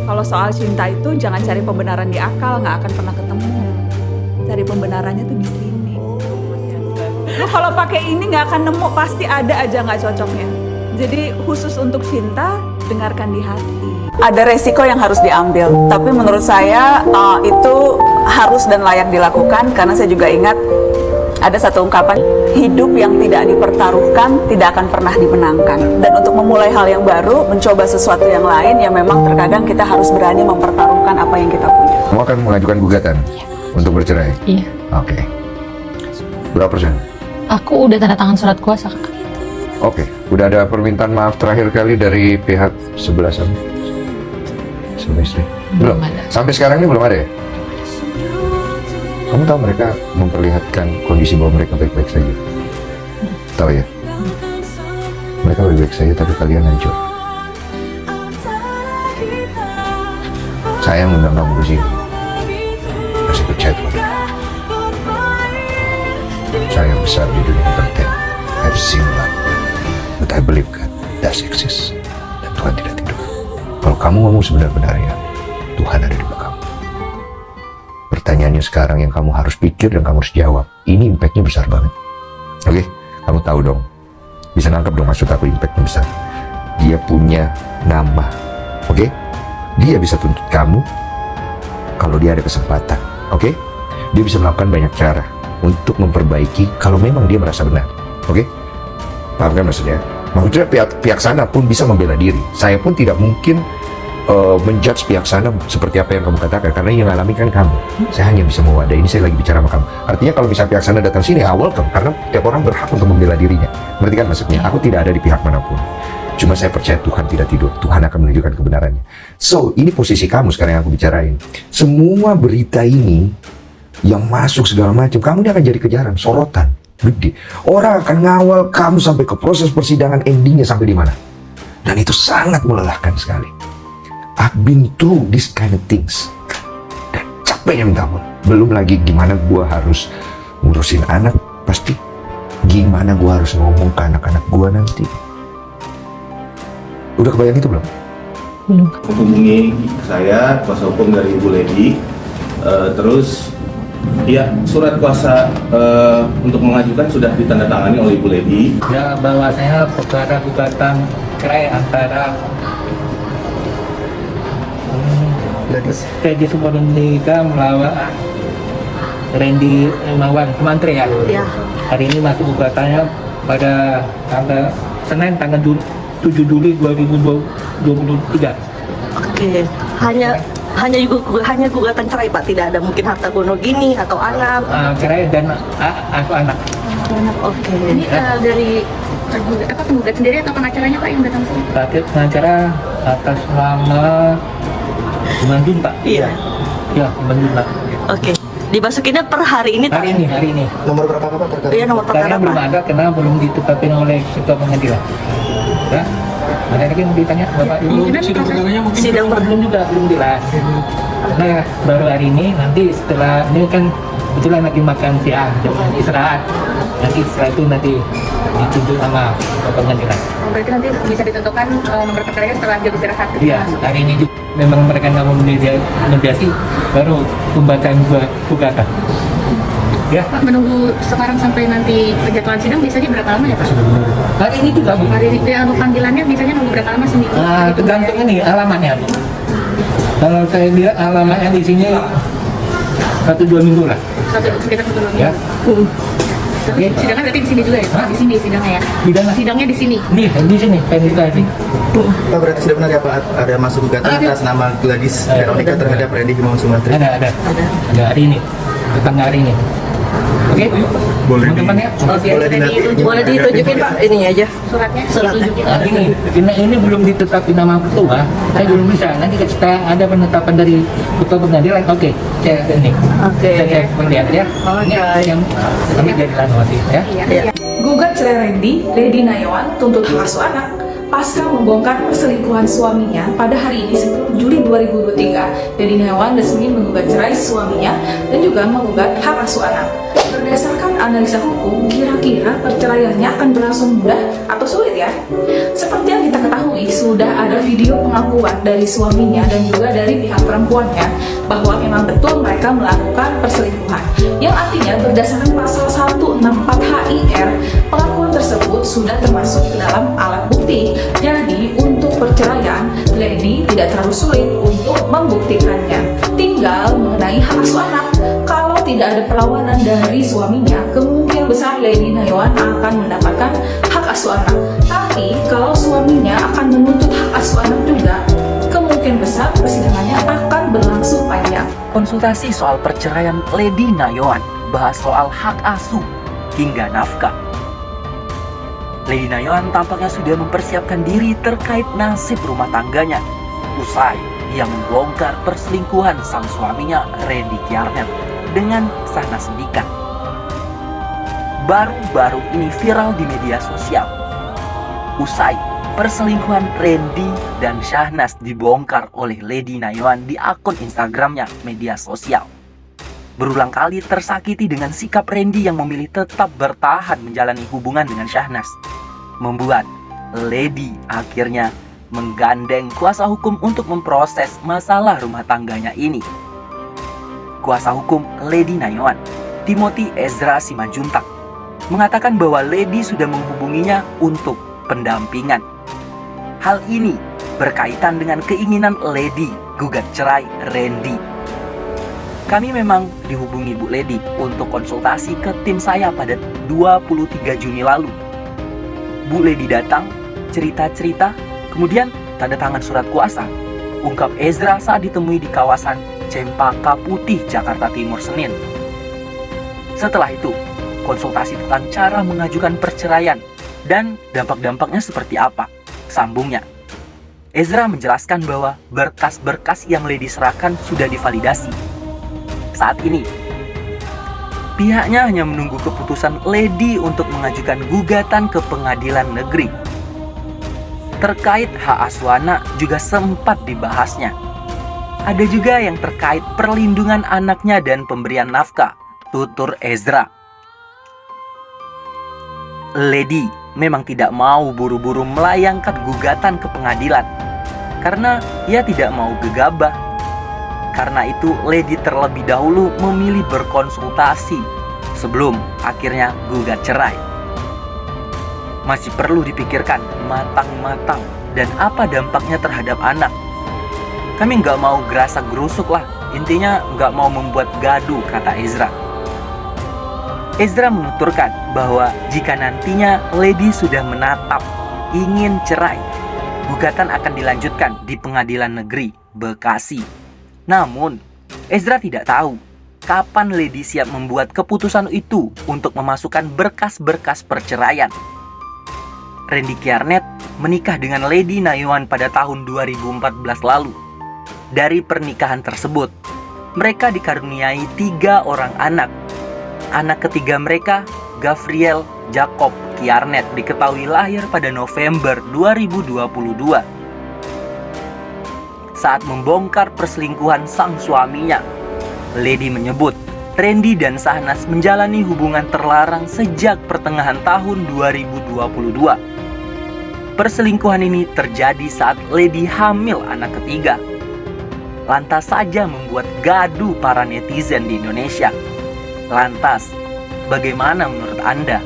Kalau soal cinta itu jangan cari pembenaran di akal, nggak akan pernah ketemu. Cari pembenarannya tuh di sini. Lu kalau pakai ini nggak akan nemu, pasti ada aja nggak cocoknya. Jadi khusus untuk cinta, dengarkan di hati. Ada resiko yang harus diambil, tapi menurut saya itu harus dan layak dilakukan, karena saya juga ingat ada satu ungkapan, hidup yang tidak dipertaruhkan tidak akan pernah dimenangkan. Dan untuk memulai hal yang baru, mencoba sesuatu yang lain, yang memang terkadang kita harus berani mempertaruhkan apa yang kita punya. Kamu akan mengajukan gugatan untuk bercerai? Iya. Oke. Berapa persen? Aku udah tanda tangan surat kuasa, Kak. Oke. Udah ada permintaan maaf terakhir kali dari pihak sebelah sana? Sama istri? Belum ada. Sampai sekarang ini belum ada ya? Kamu tahu mereka memperlihatkan kondisi bahwa mereka baik-baik saja? Tahu ya? Mereka baik-baik saja tapi kalian hancur. Saya ngundang kamu ke sini. Masih percaya Tuhan. Saya besar di dunia entertain. I've seen life. But I believe God does exist. Dan Tuhan tidak tidur. Kalau kamu ngomong sebenar-benarnya, Tuhan ada di belakang. Pertanyaannya sekarang yang kamu harus pikir dan kamu harus jawab. Ini impact-nya besar banget. Oke? Kamu tahu dong. Bisa nangkep dong maksud aku impact-nya besar. Dia punya nama. Oke? Dia bisa tuntut kamu kalau dia ada kesempatan. Oke? Dia bisa melakukan banyak cara untuk memperbaiki kalau memang dia merasa benar. Oke? Paham kan maksudnya? Maksudnya pihak sana pun bisa membela diri. Saya pun tidak mungkin menjudge pihak sana seperti apa yang kamu katakan, karena yang alami kan kamu. Saya hanya bisa mewadahi, ini saya lagi bicara sama kamu. Artinya kalau misalnya pihak sana datang sini, welcome, karena tiap orang berhak untuk membela dirinya. Berarti kan maksudnya, aku tidak ada di pihak manapun. Cuma saya percaya Tuhan tidak tidur, Tuhan akan menunjukkan kebenarannya. So, ini posisi kamu sekarang yang aku bicarain. Semua berita ini yang masuk segala macam, kamu ini akan jadi kejaran, sorotan, gede. Orang akan ngawal kamu sampai ke proses persidangan, endingnya sampai di mana. Dan itu sangat melelahkan sekali. I've been through this kind of things. Dan capek yang minta ampun. Belum lagi gimana gua harus ngurusin anak. Pasti gimana gua harus ngomong ke anak-anak gua nanti. Udah kebayang itu belum? Belum. Hubungi saya, kuasa hukum dari Ibu Lady. Terus ya, surat kuasa untuk mengajukan sudah ditandatangani oleh Ibu Lady. Ya, bahwasanya perkara gugatan cerai antara Peggy Sumardika melawan Randy Mawan Sumantri ya. Ya. Hari ini masuk gugatannya pada tanggal Senin tanggal 7 Juli 2023. Oke. Hanya gugatan cerai Pak, tidak ada mungkin harta gono gini atau anak. Cerai dan asuh anak. Oke. Ini dari penggugat sendiri atau pengacaranya Pak yang datang sini? Terakhir pengacara atas nama Iman Pak. Iya. Ya, Iman Pak. Oke. Dimasukinnya per hari ini. Hari ini. Nomor berapa Pak perkara? Iya, nomor Karena perkara belum Pak. ada, karena belum ditetapkan oleh ketua pengadilan. Ya, ada lagi yang mau ditanya Bapak Ibu? Sidang belum juga, belum jelas. Nah, baru hari ini, nanti setelah ini kan kebetulan lagi makan siang, jam istirahat. Nanti setelah itu nanti ditunjuk sama ketua pengadilan. Berarti nanti bisa ditentukan nomor perkaranya setelah jam istirahat. Iya, hari ini juga memang mereka nggak mau mediasi, baru pembacaan gugatan. Ya. Pak, menunggu sekarang sampai nanti penjatuhan sidang biasanya berapa lama ya Pak? Hari ini juga Bu. Hari ini untuk panggilannya biasanya nunggu berapa lama seminggu? Tergantung ini alamatnya. Kalau saya lihat alamatnya di sini 1-2 minggu lah. Sekitar 1 minggu. Ya. Oke. Sidangnya berarti di sini juga ya Pak? Di sini sidangnya ya? Sidangnya di sini. Nih, di sini verifikasi. Pak, berarti sudah benar ya Pak, ada masuk gugatan atas nama Gladys Veronica terhadap Randy Mawan Sumantri? Ada hari ini. Tentang hari ini. Oke? Boleh teman-teman ya. Boleh ditunjukin Pak ini aja. Suratnya? Suratnya. Ini belum ditetapkan nama ketua, saya belum bisa. Nanti kita ada penetapan dari ketua pengadilan. Oke, saya ini. Oke. Saya melihat ya. Ini yang kami jadi lanwasi ya. Iya. Gugat cerai Randy, Lady Nayawan tuntut hak asuh anak pasca membongkar perselingkuhan suaminya pada hari ini 10 Juli 2023. Lady Nayawan resmi menggugat cerai suaminya dan juga menggugat hak asuh anak. Berdasarkan analisa hukum, kira-kira perceraiannya akan berlangsung mudah atau sulit ya? Seperti yang kita ketahui, Tetapi sudah ada video pengakuan dari suaminya dan juga dari pihak perempuannya bahwa memang betul mereka melakukan perselingkuhan. Yang artinya berdasarkan pasal 164 HIR, pengakuan tersebut sudah termasuk ke dalam alat bukti. Jadi untuk perceraian, Lady tidak terlalu sulit untuk membuktikannya. Tinggal mengenai hak asuh anak. Kalau tidak ada perlawanan dari suaminya, kemungkinan besar Lady Nayawan akan mendapatkan hak asuh anak. Tapi kalau suaminya akan menuntut hak asuh anak juga, kemungkinan besar persidangannya akan berlangsung panjang. Konsultasi soal perceraian Lady Nayawan, bahas soal hak asuh hingga nafkah. Lady Nayawan tampaknya sudah mempersiapkan diri terkait nasib rumah tangganya usai ia membongkar perselingkuhan sang suaminya Randy Kjarnet dengan Syahnas Sendika. Baru-baru ini viral di media sosial usai perselingkuhan Randy dan Syahnas dibongkar oleh Lady Nayawan di akun Instagramnya media sosial. Berulang kali tersakiti dengan sikap Randy yang memilih tetap bertahan menjalani hubungan dengan Syahnas, membuat Lady akhirnya menggandeng kuasa hukum untuk memproses masalah rumah tangganya ini. Kuasa hukum Lady Nayawan, Timothy Ezra Simanjuntak, mengatakan bahwa Lady sudah menghubunginya untuk pendampingan. Hal ini berkaitan dengan keinginan Lady gugat cerai Randy. Kami memang dihubungi Bu Lady untuk konsultasi ke tim saya pada 23 Juni lalu. Bu Lady datang, cerita-cerita, kemudian tanda tangan surat kuasa, ungkap Ezra saat ditemui di kawasan Cempaka Putih, Jakarta Timur, Senin. Setelah itu, konsultasi tentang cara mengajukan perceraian dan dampak-dampaknya seperti apa, sambungnya. Ezra menjelaskan bahwa berkas-berkas yang Lady serahkan sudah divalidasi. Saat ini, pihaknya hanya menunggu keputusan Lady untuk mengajukan gugatan ke pengadilan negeri. Terkait hak asuh anak juga sempat dibahasnya. Ada juga yang terkait perlindungan anaknya dan pemberian nafkah, tutur Ezra. Lady memang tidak mau buru-buru melayangkan gugatan ke pengadilan karena ia tidak mau gegabah. Karena itu, Lady terlebih dahulu memilih berkonsultasi sebelum akhirnya gugat cerai. Masih perlu dipikirkan matang-matang dan apa dampaknya terhadap anak. Kami nggak mau gerasa gerusuk lah, intinya nggak mau membuat gaduh, kata Ezra. Ezra menuturkan bahwa jika nantinya Lady sudah menatap ingin cerai, gugatan akan dilanjutkan di Pengadilan Negeri Bekasi. Namun, Ezra tidak tahu kapan Lady siap membuat keputusan itu untuk memasukkan berkas-berkas perceraian. Randy Kjarnet menikah dengan Lady Nayawan pada tahun 2014 lalu. Dari pernikahan tersebut, mereka dikaruniai 3 orang anak. Anak ketiga mereka, Gabriel Jacob Kjarnet, diketahui lahir pada November 2022. Saat membongkar perselingkuhan sang suaminya, Lady menyebut Randy dan Syahnas menjalani hubungan terlarang sejak pertengahan tahun 2022. Perselingkuhan ini terjadi saat Lady hamil anak ketiga. Lantas saja membuat gaduh para netizen di Indonesia. Lantas, bagaimana menurut Anda?